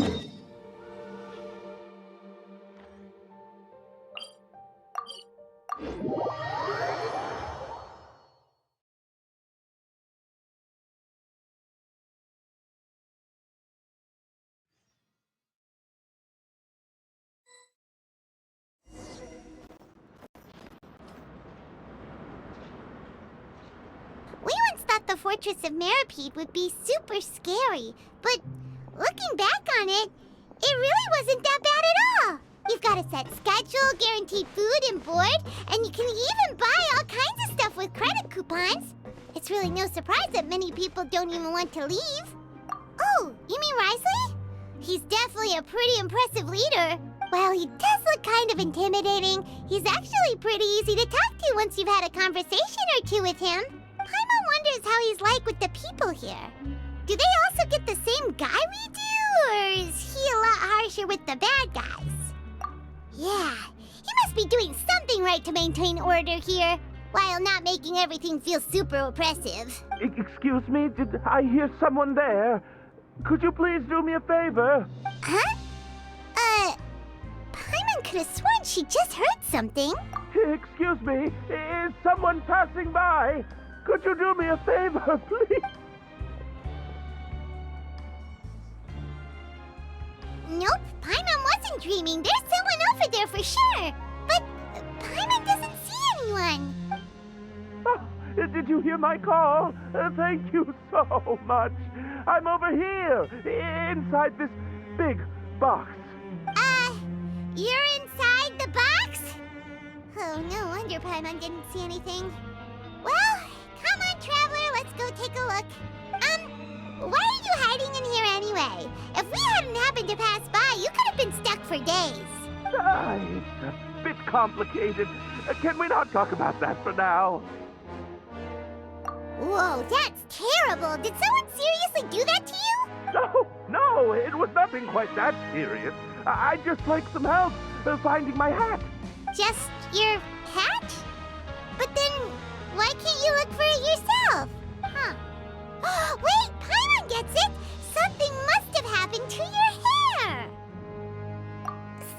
We once thought the Fortress of Meripede would be super scary, but looking back on it, it really wasn't that bad at all. You've got a set schedule, guaranteed food and board, and you can even buy all kinds of stuff with credit coupons. It's really no surprise that many people don't even want to leave. Oh, you mean Risley? He's definitely a pretty impressive leader. While he does look kind of intimidating, he's actually pretty easy to talk to once you've had a conversation or two with him. Paimon wonders how he's like with the people here. Do they also get the same guy we do, or is he a lot harsher with the bad guys? Yeah, he must be doing something right to maintain order here, while not making everything feel super oppressive. Excuse me, did I hear someone there? Could you please do me a favor? Huh? Paimon could have sworn she just heard something. Excuse me, is someone passing by? Could you do me a favor, please? Nope, Paimon wasn't dreaming. There's someone over there for sure. But Paimon doesn't see anyone. Oh, did you hear my call? Thank you so much. I'm over here, inside this big box. You're inside the box? Oh, no wonder Paimon didn't see anything. Well, come on, Traveler, let's go take a look. Why are you hiding in here anyway? If we hadn't happened to pass by, you could have been stuck for days. It's a bit complicated. Can we not talk about that for now? Whoa, that's terrible. Did someone seriously do that to you? No, it was nothing quite that serious. I'd just like some help finding my hat. Just your hat? But then, why can't you look for it yourself? Huh. Wait, Paimon gets it! Something must have happened to your hair!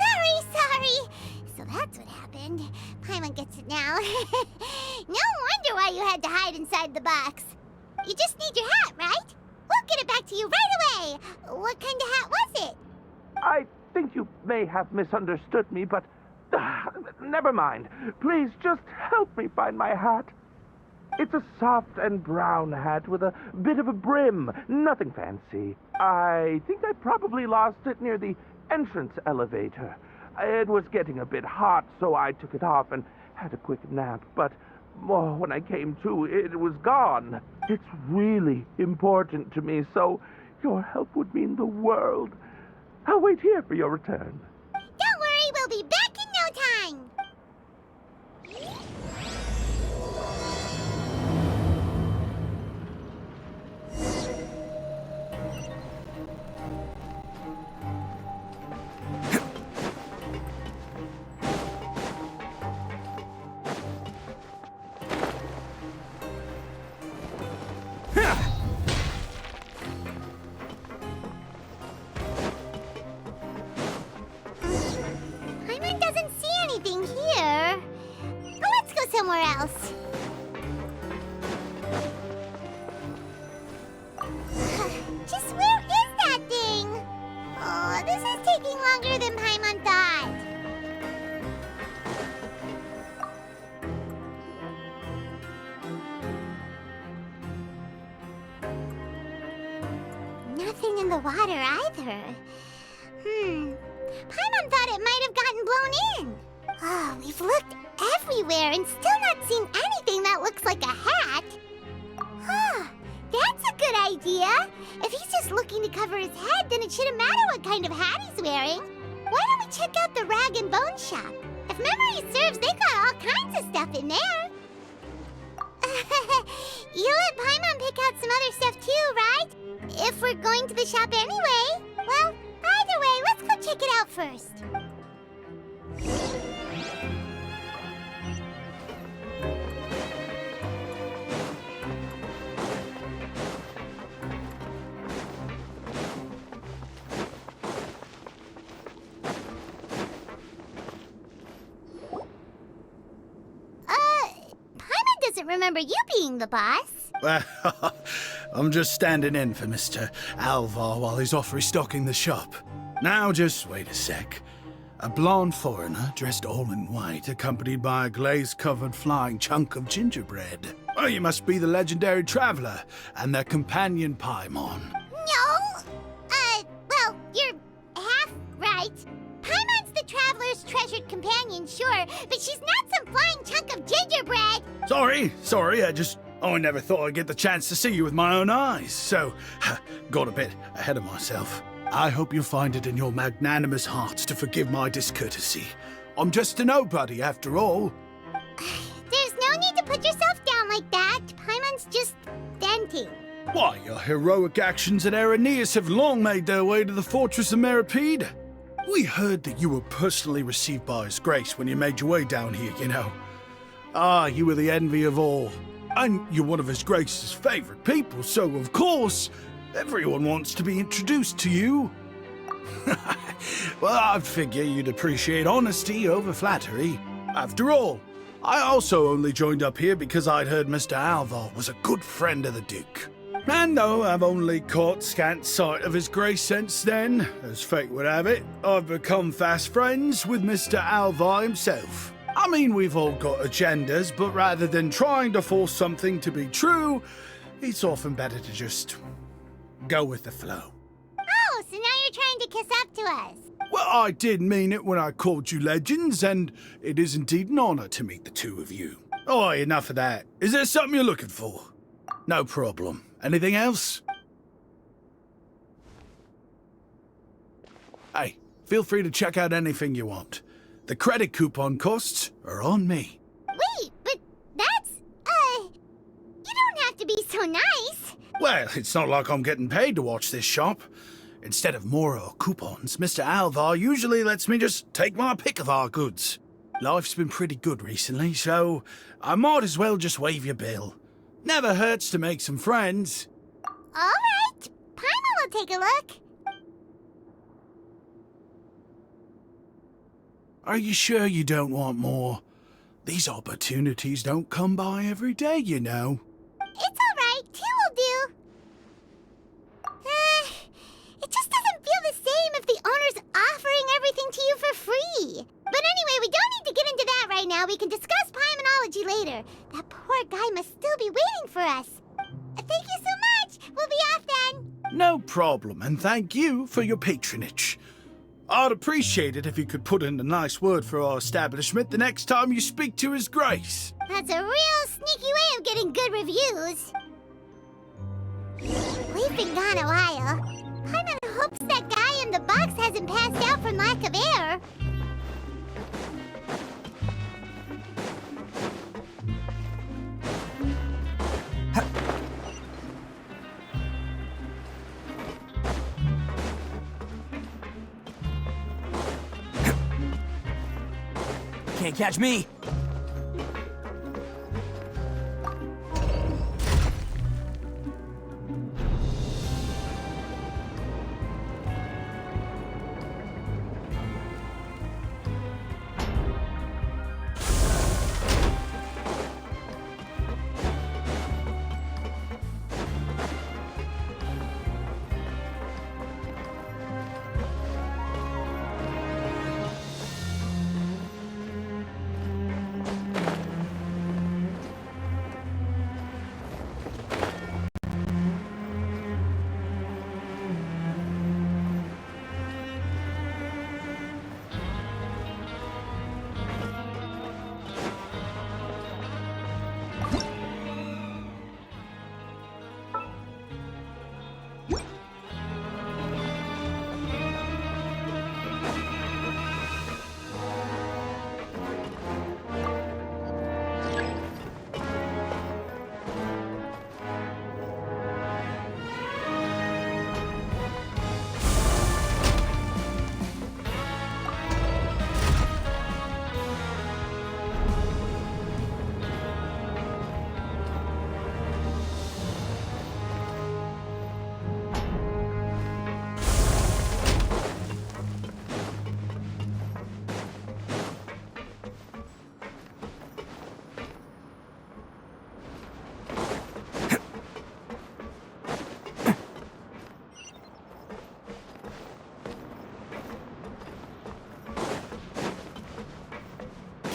Sorry. So that's what happened. Paimon gets it now. No wonder why you had to hide inside the box. You just need your hat, right? We'll get it back to you right away. What kind of hat was it? I think you may have misunderstood me, but never mind. Please just help me find my hat. It's a soft and brown hat with a bit of a brim. Nothing fancy. I think I probably lost it near the entrance elevator. It was getting a bit hot, so I took it off and had a quick nap. But when I came to, it was gone. It's really important to me, so your help would mean the world. I'll wait here for your return. Don't worry, we'll be back in no time. Paimon doesn't see anything here. Let's go somewhere else. Just where is that thing? Oh, this is taking longer than Paimon thought. Nothing in the water either. Paimon thought it might have gotten blown in. Oh, we've looked everywhere and still not seen anything that looks like a hat. Huh, that's a good idea. If he's just looking to cover his head, then it shouldn't matter what kind of hat he's wearing. Why don't we check out the Rag and Bone Shop? If memory serves, they got all kinds of stuff in there. You let Paimon pick out some other stuff too, right? If we're going to the shop anyway. Well, either way, let's go check it out first. remember you being the boss. Well, I'm just standing in for Mr. Alvar while he's off restocking the shop. Now, just wait a sec. A blonde foreigner, dressed all in white, accompanied by a glaze-covered flying chunk of gingerbread. Oh, you must be the legendary traveler and their companion Paimon. No! Well, you're half right. Paimon's the traveler's treasured companion, sure, but she's not some flying chunk of gingerbread! Sorry, I never thought I'd get the chance to see you with my own eyes, so got a bit ahead of myself. I hope you find it in your magnanimous hearts to forgive my discourtesy. I'm just a nobody, after all. There's no need to put yourself down like that. Paimon's just venting. Why, your heroic actions at Araneus have long made their way to the fortress of Meripede. We heard that you were personally received by His Grace when you made your way down here, you know. Ah, you were the envy of all. And you're one of His Grace's favorite people, so of course, everyone wants to be introduced to you. Well, I figure you'd appreciate honesty over flattery. After all, I also only joined up here because I'd heard Mr. Alvar was a good friend of the Duke. And though I've only caught scant sight of His Grace since then, as fate would have it, I've become fast friends with Mr. Alvar himself. I mean, we've all got agendas, but rather than trying to force something to be true, it's often better to just go with the flow. Oh, so now you're trying to kiss up to us. Well, I did mean it when I called you legends, and it is indeed an honor to meet the two of you. Oh, enough of that. Is there something you're looking for? No problem. Anything else? Hey, feel free to check out anything you want. The credit coupon costs are on me. Wait, but that's, you don't have to be so nice. Well, it's not like I'm getting paid to watch this shop. Instead of more or coupons, Mr. Alvar usually lets me just take my pick of our goods. Life's been pretty good recently, so I might as well just waive your bill. Never hurts to make some friends. All right, Paimon will take a look. Are you sure you don't want more? These opportunities don't come by every day, you know. It's all right, two will do. It just doesn't feel the same if the owner's offering everything to you for free. But anyway, we don't need to get into that right now. We can discuss Paimonology later. That poor guy must still be waiting for us. Thank you so much. We'll be off then. No problem, and thank you for your patronage. I'd appreciate it if you could put in a nice word for our establishment the next time you speak to His Grace. That's a real sneaky way of getting good reviews. We've been gone a while. Paimon hopes that guy in the box hasn't passed out from lack of air. Can't catch me.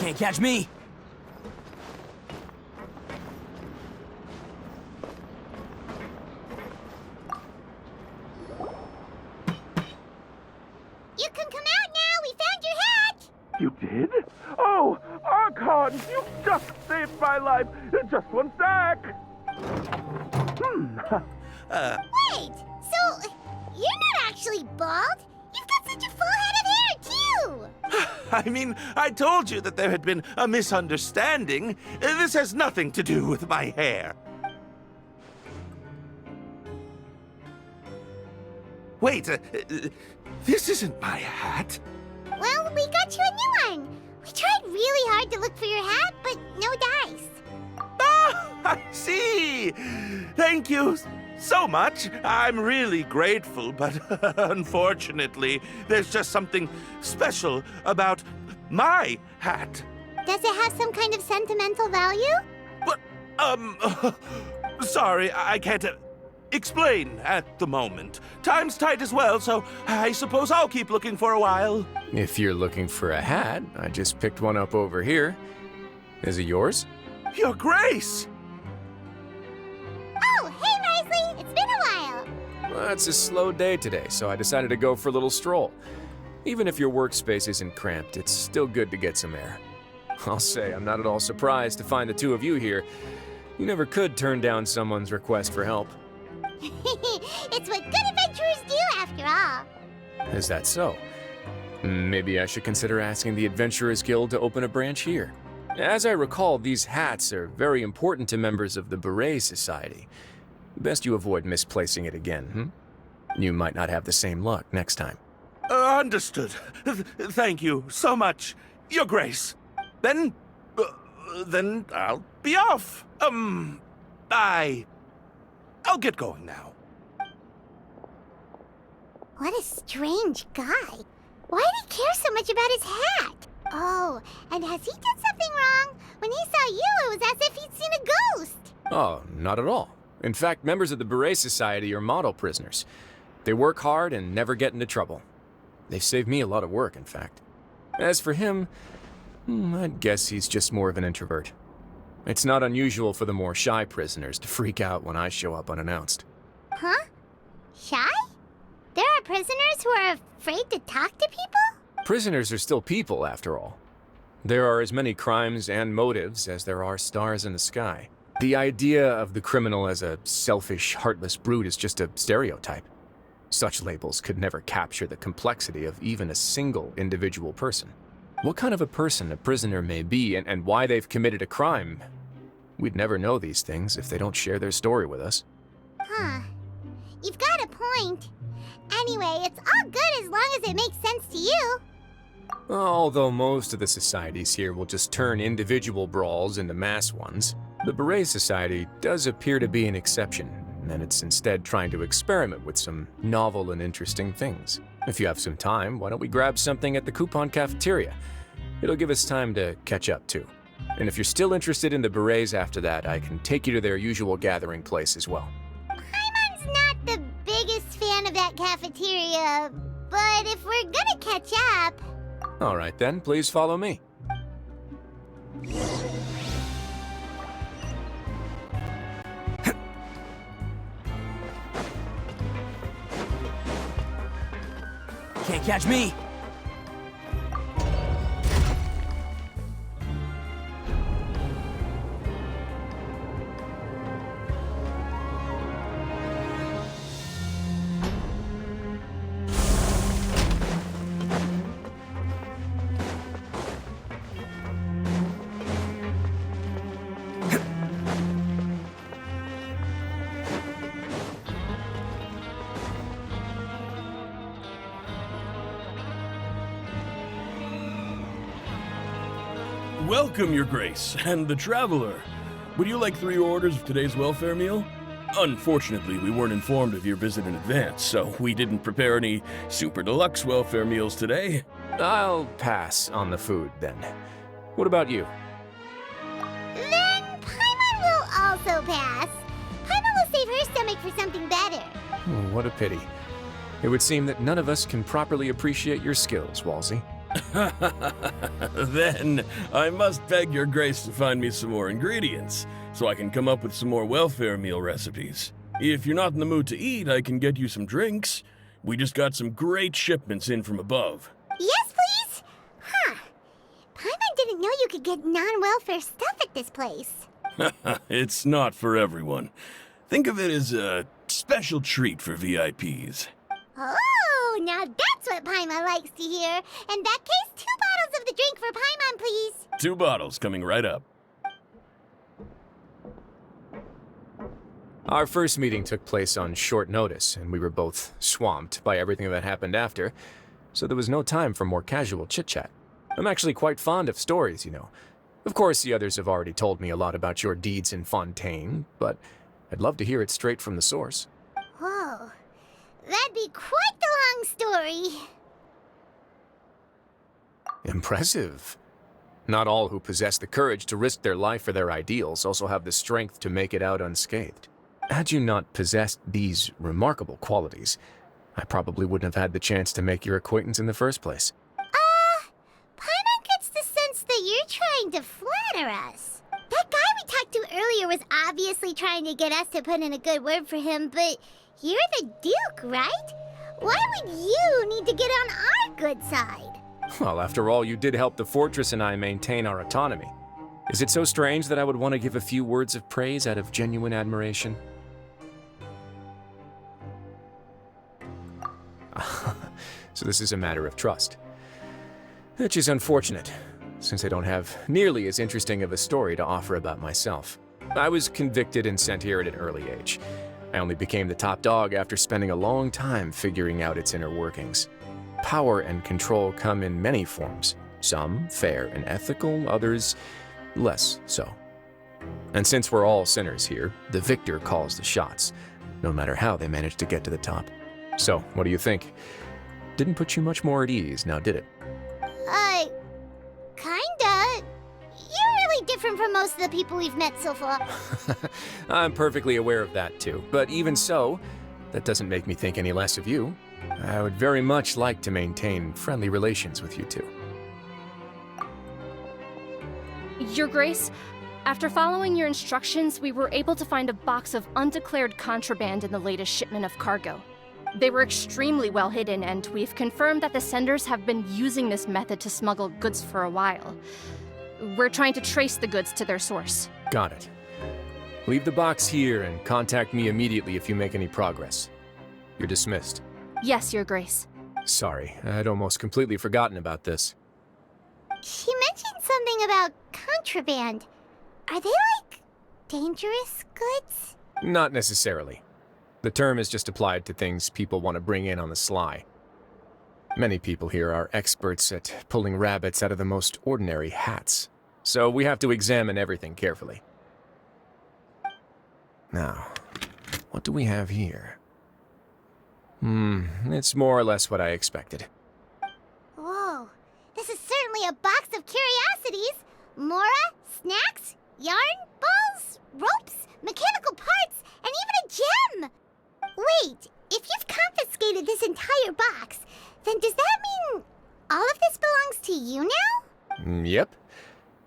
Can't catch me! You can come out now. We found your hat. You did? Oh, Archon, you just saved my life. Just one sec. Wait, so you're not actually bald? You've got such a full head of hair, too! I mean, I told you that there had been a misunderstanding. This has nothing to do with my hair. Wait, this isn't my hat. Well, we got you a new one. We tried really hard to look for your hat, but no dice. Ah, I see. Thank you so much. I'm really grateful, but unfortunately, there's just something special about my hat. Does it have some kind of sentimental value? But, sorry, I can't explain at the moment. Time's tight as well, so I suppose I'll keep looking for a while. If you're looking for a hat, I just picked one up over here. Is it yours? Your Grace! Oh, hey, Risley! It's been a while. Well, it's a slow day today, so I decided to go for a little stroll. Even if your workspace isn't cramped, it's still good to get some air. I'll say, I'm not at all surprised to find the two of you here. You never could turn down someone's request for help. It's what good adventurers do, after all. Is that so? Maybe I should consider asking the Adventurers Guild to open a branch here. As I recall, these hats are very important to members of the Beret Society. Best you avoid misplacing it again, You might not have the same luck next time. Understood. Thank you so much, Your Grace. Then I'll be off. I'll get going now. What a strange guy. Why did he care so much about his hat? Oh, and has he done something wrong? When he saw you, it was as if he'd seen a ghost. Oh, not at all. In fact, members of the Beret Society are model prisoners. They work hard and never get into trouble. They've saved me a lot of work, in fact. As for him, I'd guess he's just more of an introvert. It's not unusual for the more shy prisoners to freak out when I show up unannounced. Huh? Shy? There are prisoners who are afraid to talk to people? Prisoners are still people, after all. There are as many crimes and motives as there are stars in the sky. The idea of the criminal as a selfish, heartless brute is just a stereotype. Such labels could never capture the complexity of even a single individual person. What kind of a person a prisoner may be and why they've committed a crime, we'd never know these things if they don't share their story with us. Huh. You've got a point. Anyway, it's all good as long as it makes sense to you. Although most of the societies here will just turn individual brawls into mass ones, the Beret Society does appear to be an exception, and it's instead trying to experiment with some novel and interesting things. If you have some time, why don't we grab something at the Coupon Cafeteria? It'll give us time to catch up, too. And if you're still interested in the Berets after that, I can take you to their usual gathering place as well. Paimon's not the biggest fan of that cafeteria, but if we're gonna catch up... All right then, please follow me. Can't catch me! Welcome, Your Grace, and the Traveler. Would you like 3 orders of today's welfare meal? Unfortunately, we weren't informed of your visit in advance, so we didn't prepare any super deluxe welfare meals today. I'll pass on the food, then. What about you? Then Paimon will also pass. Paimon will save her stomach for something better. Oh, what a pity. It would seem that none of us can properly appreciate your skills, Walsey. Then I must beg your grace to find me some more ingredients, so I can come up with some more welfare meal recipes. If you're not in the mood to eat, I can get you some drinks. We just got some great shipments in from above. Yes, please? Huh. Paimon didn't know you could get non-welfare stuff at this place. It's not for everyone. Think of it as a special treat for VIPs. Oh, now that's what Paimon likes to hear. In that case, 2 bottles of the drink for Paimon, please. 2 bottles coming right up. Our first meeting took place on short notice, and we were both swamped by everything that happened after, so there was no time for more casual chit-chat. I'm actually quite fond of stories, you know. Of course, the others have already told me a lot about your deeds in Fontaine, but I'd love to hear it straight from the source. Whoa. That'd be quite the long story. Impressive. Not all who possess the courage to risk their life for their ideals also have the strength to make it out unscathed. Had you not possessed these remarkable qualities, I probably wouldn't have had the chance to make your acquaintance in the first place. Paimon gets the sense that you're trying to flatter us. That guy we talked to earlier was obviously trying to get us to put in a good word for him, but you're the Duke, right? Why would you need to get on our good side? Well, after all, you did help the fortress and I maintain our autonomy. Is it so strange that I would want to give a few words of praise out of genuine admiration? So this is a matter of trust. Which is unfortunate, since I don't have nearly as interesting of a story to offer about myself. I was convicted and sent here at an early age. I only became the top dog after spending a long time figuring out its inner workings. Power and control come in many forms, some fair and ethical, others less so. And since we're all sinners here, the victor calls the shots, no matter how they manage to get to the top. So, what do you think? Didn't put you much more at ease, now did it? Kinda. You're really different from most of the people we've met so far. I'm perfectly aware of that too, but even so, that doesn't make me think any less of you. I would very much like to maintain friendly relations with you two. Your Grace, after following your instructions, we were able to find a box of undeclared contraband in the latest shipment of cargo. They were extremely well hidden, and we've confirmed that the senders have been using this method to smuggle goods for a while. We're trying to trace the goods to their source. Got it. Leave the box here and contact me immediately if you make any progress. You're dismissed. Yes, Your Grace. Sorry, I'd almost completely forgotten about this. She mentioned something about contraband. Are they, like, dangerous goods? Not necessarily. The term is just applied to things people want to bring in on the sly. Many people here are experts at pulling rabbits out of the most ordinary hats, so we have to examine everything carefully. Now, what do we have here? It's more or less what I expected. Whoa, this is certainly a box of curiosities. Mora, snacks, yarn, balls, ropes, mechanical parts, and even a gem! Wait, if you've confiscated this entire box, then does that mean all of this belongs to you now? Yep.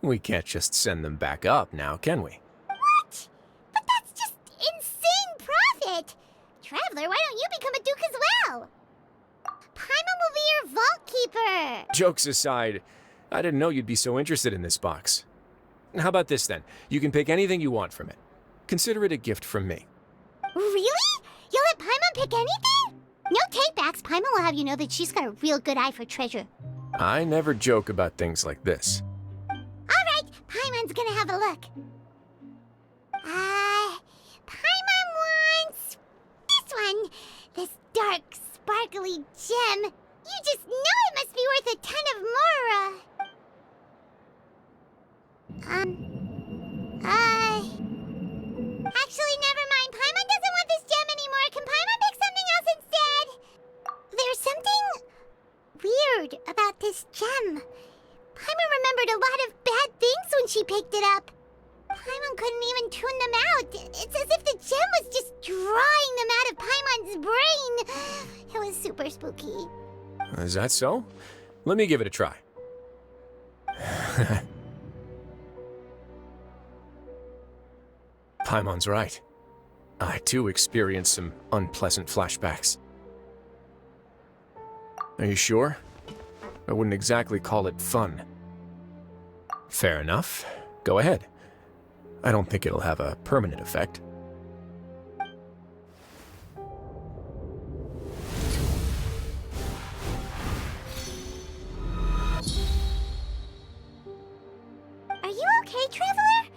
We can't just send them back up now, can we? What? But that's just insane profit! Traveler, why don't you become a duke as well? Paimon will be your vault keeper! Jokes aside, I didn't know you'd be so interested in this box. How about this then? You can pick anything you want from it. Consider it a gift from me. Really? You'll let Paimon pick anything? No takebacks. Paimon will have you know that she's got a real good eye for treasure. I never joke about things like this. Alright, Paimon's gonna have a look. Paimon wants this one. This dark, sparkly gem. You just know it must be worth a ton of Mora. Actually, never mind. Paimon doesn't want this gem anymore. Can Paimon pick something else instead? There's something weird about this gem. Paimon remembered a lot of bad things when she picked it up. Paimon couldn't even tune them out. It's as if the gem was just drawing them out of Paimon's brain. It was super spooky. Is that so? Let me give it a try. Paimon's right. I too experienced some unpleasant flashbacks. Are you sure? I wouldn't exactly call it fun. Fair enough. Go ahead. I don't think it'll have a permanent effect. Are you okay, Traveler?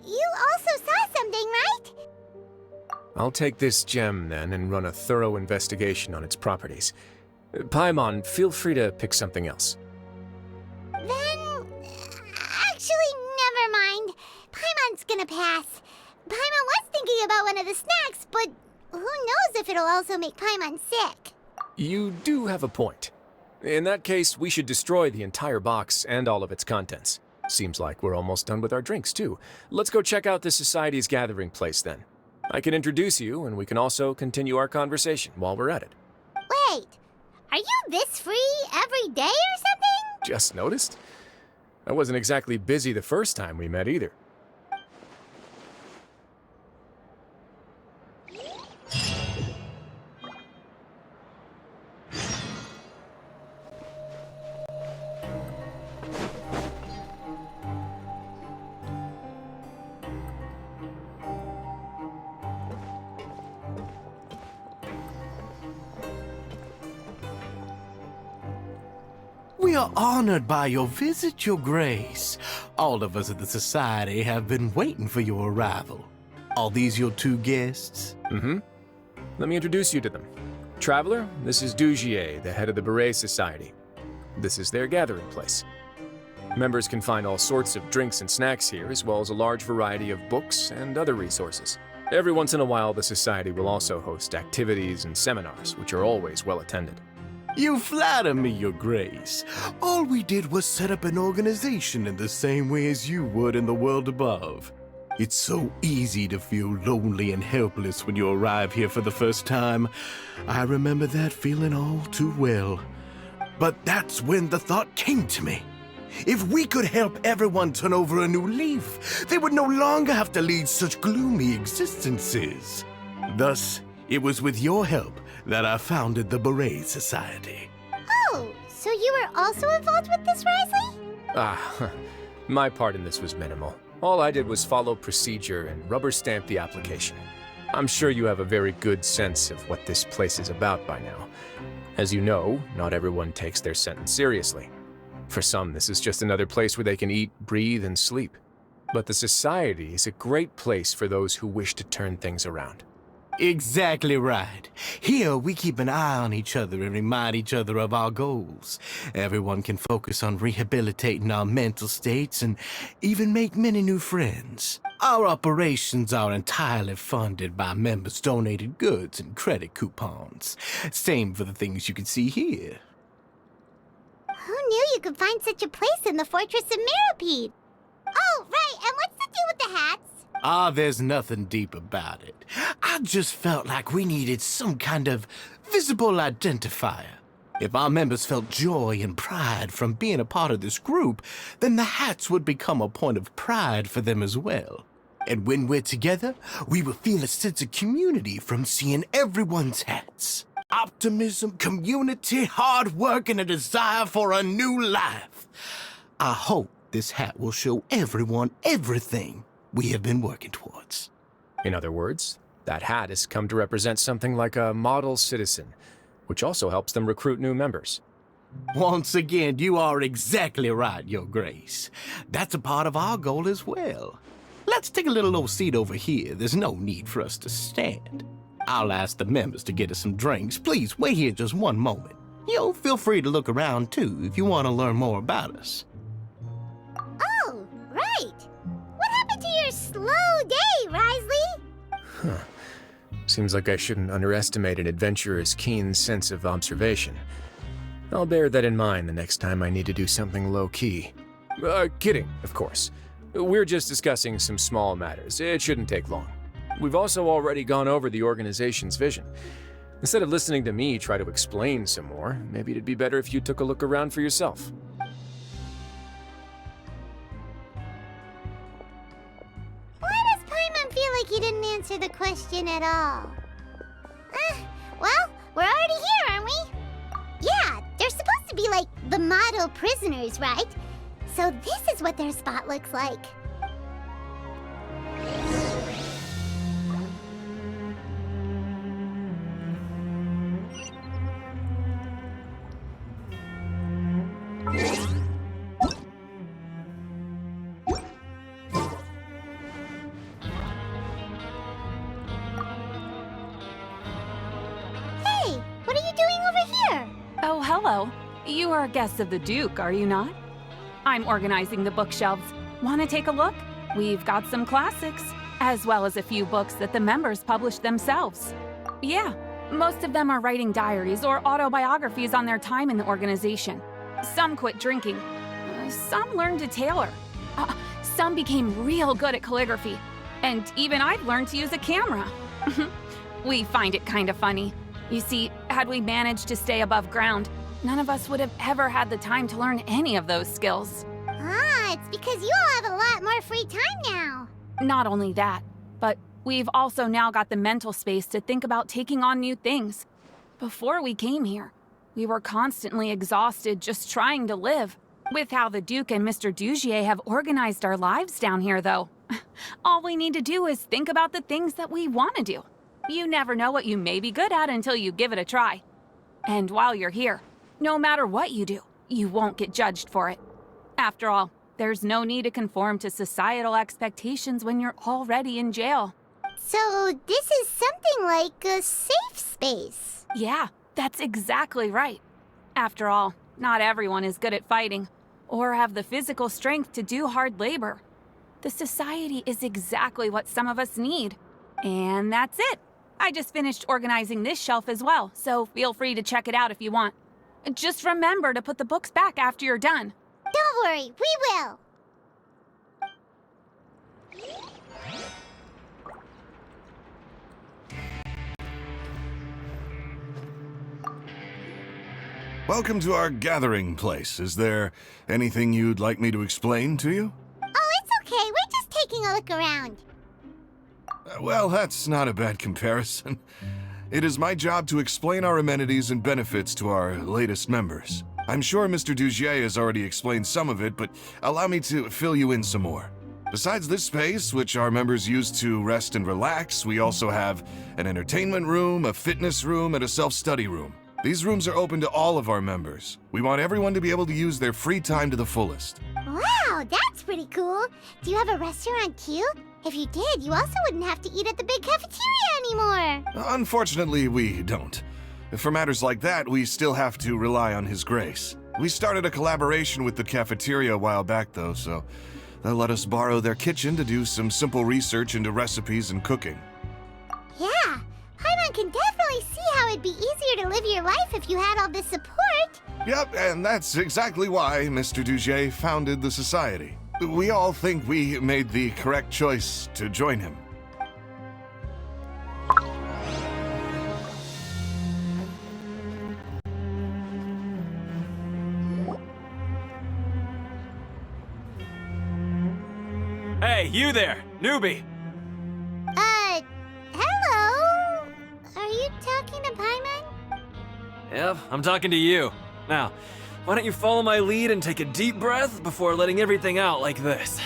You also saw something, right? I'll take this gem then and run a thorough investigation on its properties. Paimon, feel free to pick something else. Then... actually, never mind. Paimon's gonna pass. Paimon was thinking about one of the snacks, but who knows if it'll also make Paimon sick. You do have a point. In that case, we should destroy the entire box and all of its contents. Seems like we're almost done with our drinks, too. Let's go check out the Society's gathering place, then. I can introduce you, and we can also continue our conversation while we're at it. Wait, are you this free every day or something? Just noticed? I wasn't exactly busy the first time we met, either. We are honored by your visit, Your Grace. All of us at the Society have been waiting for your arrival. Are these your two guests? Mm-hmm. Let me introduce you to them. Traveler, this is Dugier, the head of the Beret Society. This is their gathering place. Members can find all sorts of drinks and snacks here, as well as a large variety of books and other resources. Every once in a while, the Society will also host activities and seminars, which are always well attended. You flatter me, Your Grace. All we did was set up an organization in the same way as you would in the world above. It's so easy to feel lonely and helpless when you arrive here for the first time. I remember that feeling all too well. But that's when the thought came to me. If we could help everyone turn over a new leaf, they would no longer have to lead such gloomy existences. Thus, it was with your help that I founded the Beret Society. Oh, so you were also involved with this, Risley? My part in this was minimal. All I did was follow procedure and rubber stamp the application. I'm sure you have a very good sense of what this place is about by now. As you know, not everyone takes their sentence seriously. For some, this is just another place where they can eat, breathe, and sleep. But the Society is a great place for those who wish to turn things around. Exactly right. Here, we keep an eye on each other and remind each other of our goals. Everyone can focus on rehabilitating our mental states and even make many new friends. Our operations are entirely funded by members' donated goods and credit coupons. Same for the things you can see here. Who knew you could find such a place in the Fortress of Meropide? Oh, right, and what's the deal with the hats? There's nothing deep about it. I just felt like we needed some kind of visible identifier. If our members felt joy and pride from being a part of this group, then the hats would become a point of pride for them as well. And when we're together, we will feel a sense of community from seeing everyone's hats. Optimism, community, hard work, and a desire for a new life. I hope this hat will show everyone everything we have been working towards. In other words, that hat has come to represent something like a model citizen, which also helps them recruit new members. Once again, you are exactly right, Your Grace. That's a part of our goal as well. Let's take a little old seat over here. There's no need for us to stand. I'll ask the members to get us some drinks. Please wait here just one moment. Feel free to look around too if you want to learn more about us. Oh, right. What happened to your slow day, Risley? Huh. Seems like I shouldn't underestimate an adventurer's keen sense of observation. I'll bear that in mind the next time I need to do something low-key. Kidding, of course. We're just discussing some small matters. It shouldn't take long. We've also already gone over the organization's vision. Instead of listening to me try to explain some more, maybe it'd be better if you took a look around for yourself. Why does Paimon feel like he didn't answer the question at all? Well, we're already here, aren't we? Yeah, they're supposed to be like the model prisoners, right? So this is what their spot looks like. Hey, what are you doing over here? Oh, hello. You are guests of the Duke, are you not? I'm organizing the bookshelves. Want to take a look? We've got some classics, as well as a few books that the members publish themselves. Yeah, most of them are writing diaries or autobiographies on their time in the organization. Some quit drinking. Some learned to tailor. Some became real good at calligraphy. And even I've learned to use a camera. We find it kind of funny. You see, had we managed to stay above ground, none of us would have ever had the time to learn any of those skills. It's because you all have a lot more free time now. Not only that, but we've also now got the mental space to think about taking on new things. Before we came here, we were constantly exhausted just trying to live. With how the Duke and Mr. Dugier have organized our lives down here, though, all we need to do is think about the things that we want to do. You never know what you may be good at until you give it a try. And while you're here, no matter what you do, you won't get judged for it. After all, there's no need to conform to societal expectations when you're already in jail. So this is something like a safe space. Yeah, that's exactly right. After all, not everyone is good at fighting, or have the physical strength to do hard labor. The society is exactly what some of us need. And that's it. I just finished organizing this shelf as well, so feel free to check it out if you want. Just remember to put the books back after you're done. Don't worry, we will. Welcome to our gathering place. Is there anything you'd like me to explain to you? Oh, it's okay. We're just taking a look around. Well, that's not a bad comparison. It is my job to explain our amenities and benefits to our latest members. I'm sure Mr. Dugier has already explained some of it, but allow me to fill you in some more. Besides this space, which our members use to rest and relax, we also have an entertainment room, a fitness room, and a self-study room. These rooms are open to all of our members. We want everyone to be able to use their free time to the fullest. Wow, that's pretty cool. Do you have a restaurant too? If you did, you also wouldn't have to eat at the big cafeteria anymore. Unfortunately, we don't. For matters like that, we still have to rely on His Grace. We started a collaboration with the cafeteria a while back, though, so they'll let us borrow their kitchen to do some simple research into recipes and cooking. Yeah, Paimon can definitely see how it'd be easier to live your life if you had all this support. Yep, and that's exactly why Mr. Dugier founded the society. We all think we made the correct choice to join him. Hey, you there, newbie! Hello? Are you talking to Paimon? Yep, I'm talking to you. Now, why don't you follow my lead and take a deep breath before letting everything out like this?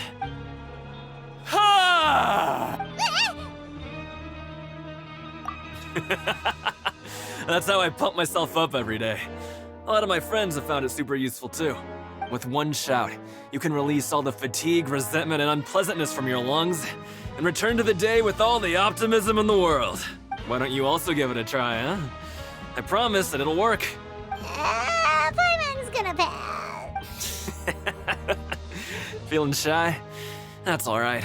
Ha! That's how I pump myself up every day. A lot of my friends have found it super useful too. With one shout, you can release all the fatigue, resentment, and unpleasantness from your lungs and return to the day with all the optimism in the world. Why don't you also give it a try, huh? I promise that it'll work. Paimon's gonna pass. Feeling shy? That's alright.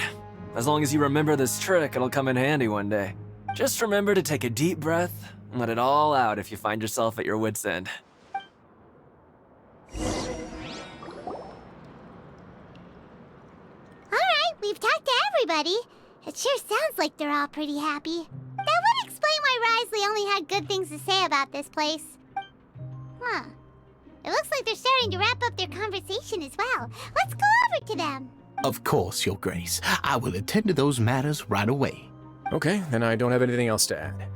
As long as you remember this trick, it'll come in handy one day. Just remember to take a deep breath and let it all out if you find yourself at your wit's end. Alright, we've talked to everybody. It sure sounds like they're all pretty happy. That would explain why Risley only had good things to say about this place. Huh. It looks like they're starting to wrap up their conversation as well. Let's go over to them. Of course, Your Grace. I will attend to those matters right away. Okay, then I don't have anything else to add.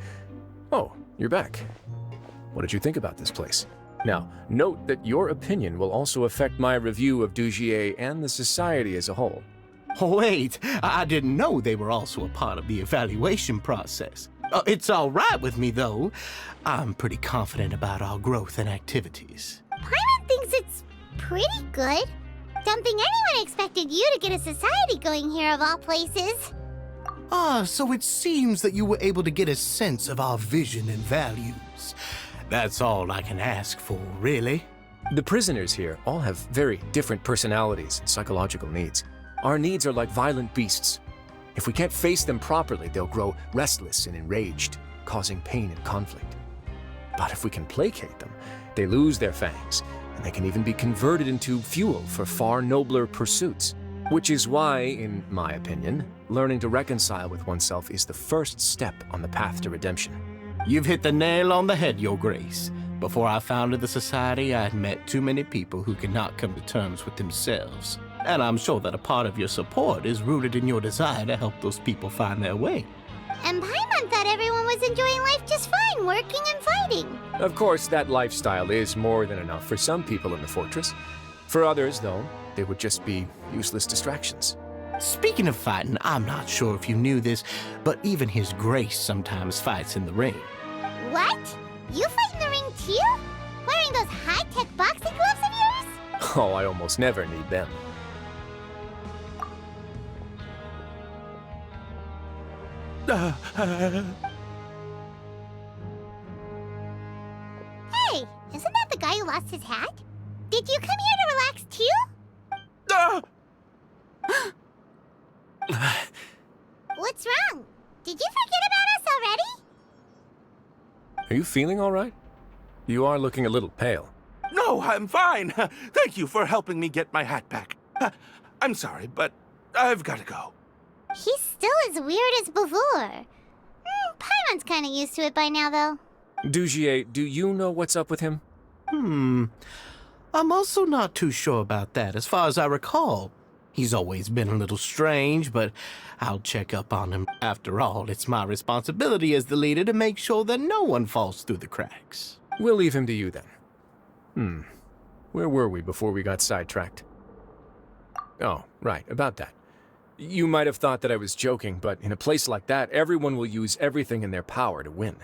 Oh, you're back. What did you think about this place? Now, note that your opinion will also affect my review of Dugier and the Society as a whole. Wait, I didn't know they were also a part of the evaluation process. It's all right with me, though. I'm pretty confident about our growth and activities. Paimon thinks it's pretty good. Don't think anyone expected you to get a society going here of all places. So it seems that you were able to get a sense of our vision and values. That's all I can ask for, really. The prisoners here all have very different personalities and psychological needs. Our needs are like violent beasts. If we can't face them properly, they'll grow restless and enraged, causing pain and conflict. But if we can placate them, they lose their fangs, and they can even be converted into fuel for far nobler pursuits. Which is why, in my opinion, learning to reconcile with oneself is the first step on the path to redemption. You've hit the nail on the head, Your Grace. Before I founded the Society, I had met too many people who could not come to terms with themselves. And I'm sure that a part of your support is rooted in your desire to help those people find their way. And Paimon thought everyone was enjoying life just fine, working and fighting. Of course, that lifestyle is more than enough for some people in the fortress. For others, though, they would just be useless distractions. Speaking of fighting, I'm not sure if you knew this, but even His Grace sometimes fights in the ring. What? You fight in the ring too? Wearing those high-tech boxing gloves of yours? Oh, I almost never need them. Hey, isn't that the guy who lost his hat? Did you come here to relax too? What's wrong? Did you forget about us already? Are you feeling all right? You are looking a little pale. No, I'm fine. Thank you for helping me get my hat back. I'm sorry, but I've got to go. He's still as weird as before. Paimon's kind of used to it by now, though. Dugier, do you know what's up with him? I'm also not too sure about that. As far as I recall, he's always been a little strange, but I'll check up on him. After all, it's my responsibility as the leader to make sure that no one falls through the cracks. We'll leave him to you then. Where were we before we got sidetracked? Oh, right, about that. You might have thought that I was joking, but in a place like that, everyone will use everything in their power to win.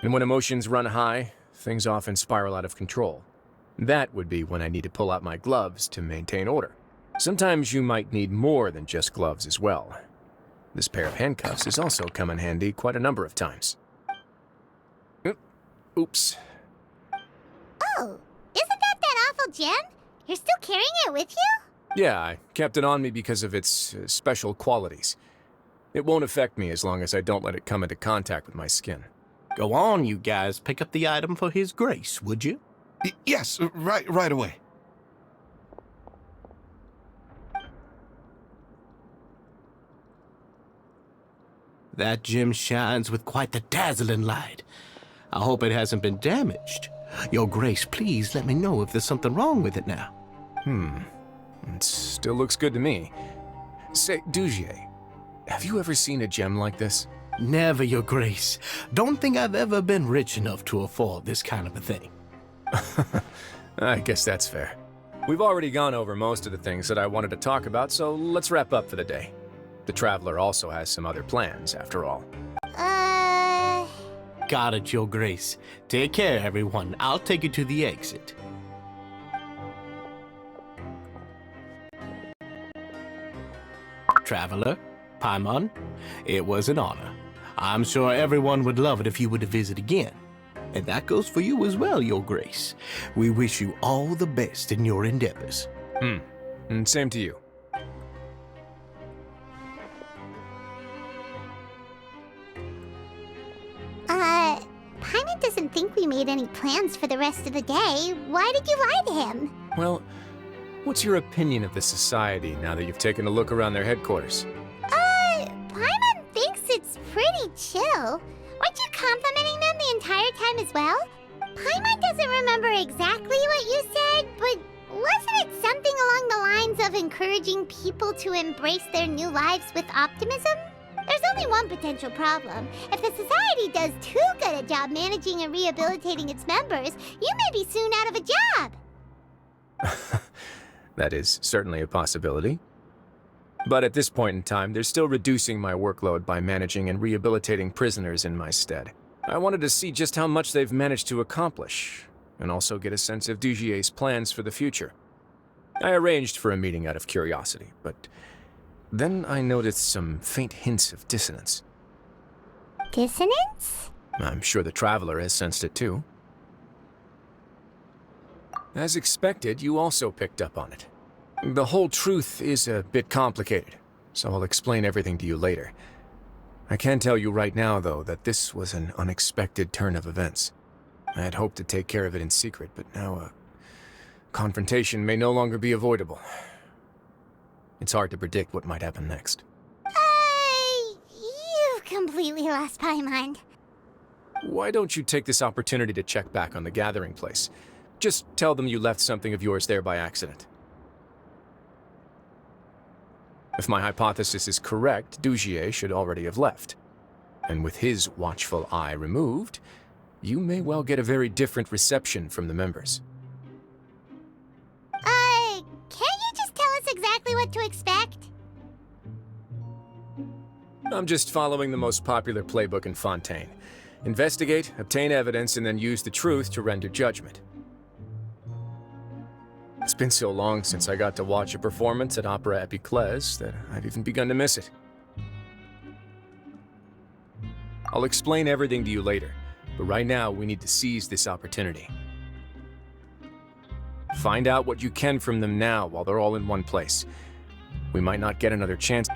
And when emotions run high, things often spiral out of control. That would be when I need to pull out my gloves to maintain order. Sometimes you might need more than just gloves as well. This pair of handcuffs has also come in handy quite a number of times. Oops. Oh, isn't that awful gem? You're still carrying it with you? Yeah, I kept it on me because of its special qualities. It won't affect me as long as I don't let it come into contact with my skin. Go on, you guys. Pick up the item for His Grace, would you? Yes, right away. That gem shines with quite the dazzling light. I hope it hasn't been damaged. Your Grace, please let me know if there's something wrong with it now. It still looks good to me. Say, Dugier, have you ever seen a gem like this? Never, Your Grace. Don't think I've ever been rich enough to afford this kind of a thing. I guess that's fair. We've already gone over most of the things that I wanted to talk about, so let's wrap up for the day. The Traveler also has some other plans, after all. Got it, Your Grace. Take care, everyone. I'll take you to the exit. Traveler, Paimon, it was an honor. I'm sure everyone would love it if you were to visit again. And that goes for you as well, Your Grace. We wish you all the best in your endeavors. And same to you. Paimon doesn't think we made any plans for the rest of the day. Why did you lie to him? Well, what's your opinion of the Society now that you've taken a look around their headquarters? Paimon thinks it's pretty chill. Weren't you complimenting them the entire time as well? Paimon doesn't remember exactly what you said, but wasn't it something along the lines of encouraging people to embrace their new lives with optimism? There's only one potential problem. If the society does too good a job managing and rehabilitating its members, you may be soon out of a job. That is certainly a possibility. But at this point in time, they're still reducing my workload by managing and rehabilitating prisoners in my stead. I wanted to see just how much they've managed to accomplish, and also get a sense of Dugier's plans for the future. I arranged for a meeting out of curiosity, but then I noticed some faint hints of dissonance. Dissonance? I'm sure the Traveler has sensed it too. As expected, you also picked up on it. The whole truth is a bit complicated, so I'll explain everything to you later. I can tell you right now, though, that this was an unexpected turn of events. I had hoped to take care of it in secret, but now a confrontation may no longer be avoidable. It's hard to predict what might happen next. You've completely lost Paimon. Why don't you take this opportunity to check back on the gathering place? Just tell them you left something of yours there by accident. If my hypothesis is correct, Dugier should already have left. And with his watchful eye removed, you may well get a very different reception from the members. Can't you just tell us exactly what to expect? I'm just following the most popular playbook in Fontaine. Investigate, obtain evidence, and then use the truth to render judgment. It's been so long since I got to watch a performance at Opera Epiclese that I've even begun to miss it. I'll explain everything to you later, but right now we need to seize this opportunity. Find out what you can from them now while they're all in one place. We might not get another chance.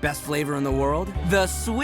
Best flavor in the world? The sweet.